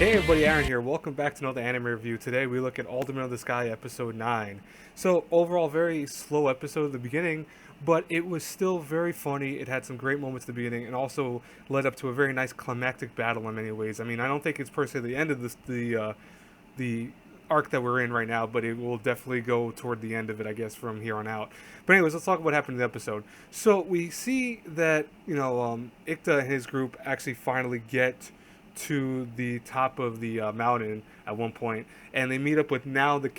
Hey everybody, Aaron here. Welcome back to another anime review. Today we look at Alderamin of the Sky episode 9. So overall, very slow episode at the beginning, but it was still very funny. It had some great moments at the beginning and also led up to a very nice climactic battle in many ways. I mean, I don't think it's per se the end of the arc that we're in right now, but it will definitely go toward the end of it, I guess, from here on out. But anyways, let's talk about what happened in the episode. So we see that, Ikta and his group actually finally get to the top of the mountain at one point, and they meet up with now the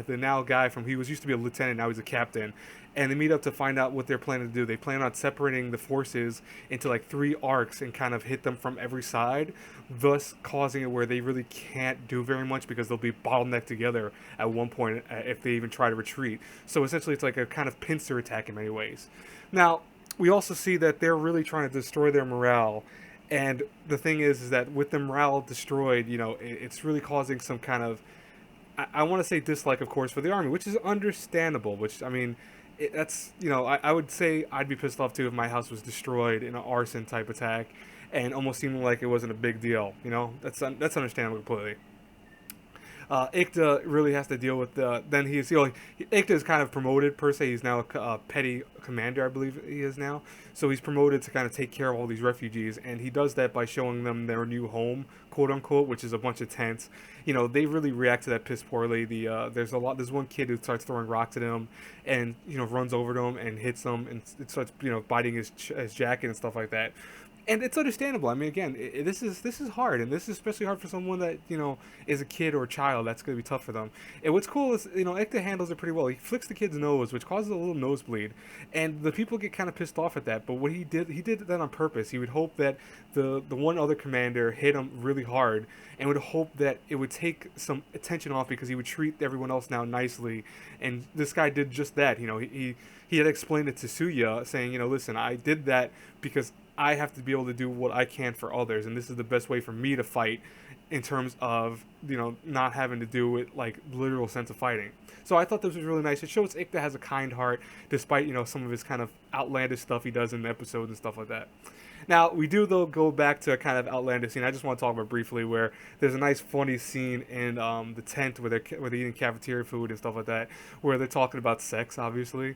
now guy from he was used to be a lieutenant, now he's a captain, and they meet up to find out what they're planning to do. They plan on separating the forces into like three arcs and kind of hit them from every side, thus causing it where they really can't do very much because they'll be bottlenecked together at one point if they even try to retreat. So essentially, it's like a kind of pincer attack in many ways. Now, we also see that they're really trying to destroy their morale. And the thing is that with the morale destroyed, it's really causing some kind of, I want to say dislike, of course, for the army, which is understandable. Which, I mean, that's, I would say I'd be pissed off too if my house was destroyed in an arson type attack and almost seeming like it wasn't a big deal. That's understandable completely. Ikta really has to deal with the. Then he's Ikta is kind of promoted per se. He's now a petty commander, I believe he is now. So he's promoted to kind of take care of all these refugees, and he does that by showing them their new home, quote unquote, which is a bunch of tents. They really react to that piss poorly. There's one kid who starts throwing rocks at him, and runs over to him and hits him, and it starts biting his jacket and stuff like that. And it's understandable. I mean, again, this is hard, and this is especially hard for someone that is a kid or a child. That's going to be tough for them. And what's cool is Ekta handles it pretty well. He flicks the kid's nose, which causes a little nosebleed, and the people get kind of pissed off at that. But what he did that on purpose. He would hope that the one other commander hit him really hard, and would hope that it would take some attention off because he would treat everyone else now nicely. And this guy did just that. He had explained it to Suya, saying, listen, I did that because I have to be able to do what I can for others, and this is the best way for me to fight in terms of, not having to do with, like, literal sense of fighting. So I thought this was really nice. It shows Ikta has a kind heart, despite, some of his kind of outlandish stuff he does in the episodes and stuff like that. Now, we do, though, go back to a kind of outlandish scene I just want to talk about briefly, where there's a nice, funny scene in the tent where they're eating cafeteria food and stuff like that, where they're talking about sex, obviously.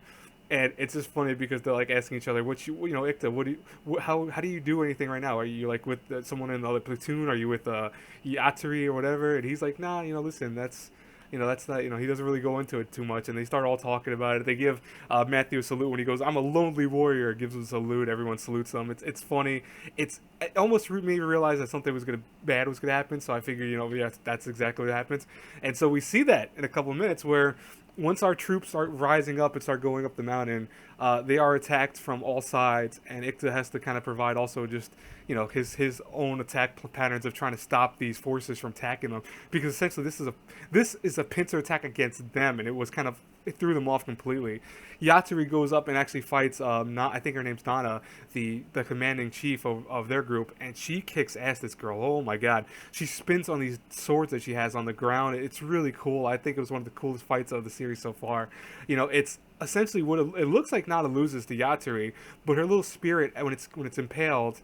And it's just funny because they're like asking each other, Ikta, how do you do anything right now? Are you like with someone in the other platoon? Are you with Yatsuri or whatever? And he's like, nah, listen, that's not, he doesn't really go into it too much. And they start all talking about it. They give Matthew a salute when he goes, I'm a lonely warrior, gives him a salute. Everyone salutes him. It's funny. It almost made me realize that something bad was gonna happen. So I figured, yeah, that's exactly what happens. And so we see that in a couple of minutes where once our troops start rising up and start going up the mountain, they are attacked from all sides, and Ikta has to kind of provide also just his own attack patterns of trying to stop these forces from attacking them, because essentially this is a pincer attack against them, and it threw them off completely. Yatsuri goes up and actually fights I think her name's Nana, the commanding chief of their group, and she kicks ass, this girl. Oh my god. She spins on these swords that she has on the ground. It's really cool. I think it was one of the coolest fights of the series so far. It's essentially what it looks like. Nana loses to Yatsuri, but her little spirit, when it's impaled,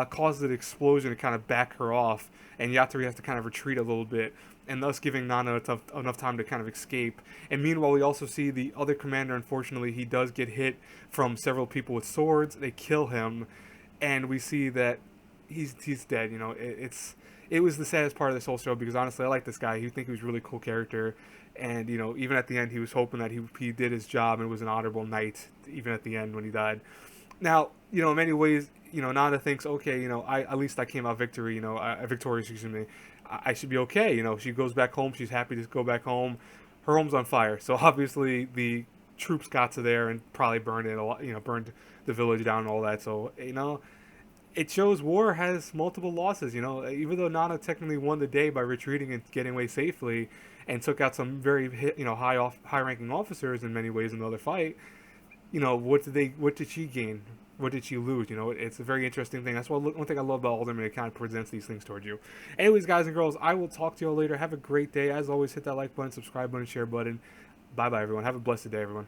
causes an explosion to kind of back her off, and Yatsuri has to kind of retreat a little bit, and thus giving Nana enough time to kind of escape. And meanwhile, we also see the other commander, unfortunately, he does get hit from several people with swords. They kill him, and we see that he's dead. It was the saddest part of this whole show, because honestly, I like this guy. You think he was a really cool character, and even at the end, he was hoping that he did his job and it was an honorable night, even at the end when he died. Now, in many ways, Nana thinks, okay, at least I came out victorious, excuse me. I should be okay. She goes back home. She's happy to go back home. Her home's on fire. So obviously the troops got to there and probably burned it a lot, burned the village down and all that. So, it shows war has multiple losses. Even though Nana technically won the day by retreating and getting away safely and took out some very, high-ranking officers in many ways in the other fight, what did she gain? What did she lose? It's a very interesting thing. That's one thing I love about Alderman. It kind of presents these things towards you. Anyways, guys and girls, I will talk to you all later. Have a great day. As always, hit that like button, subscribe button, share button. Bye-bye, everyone. Have a blessed day, everyone.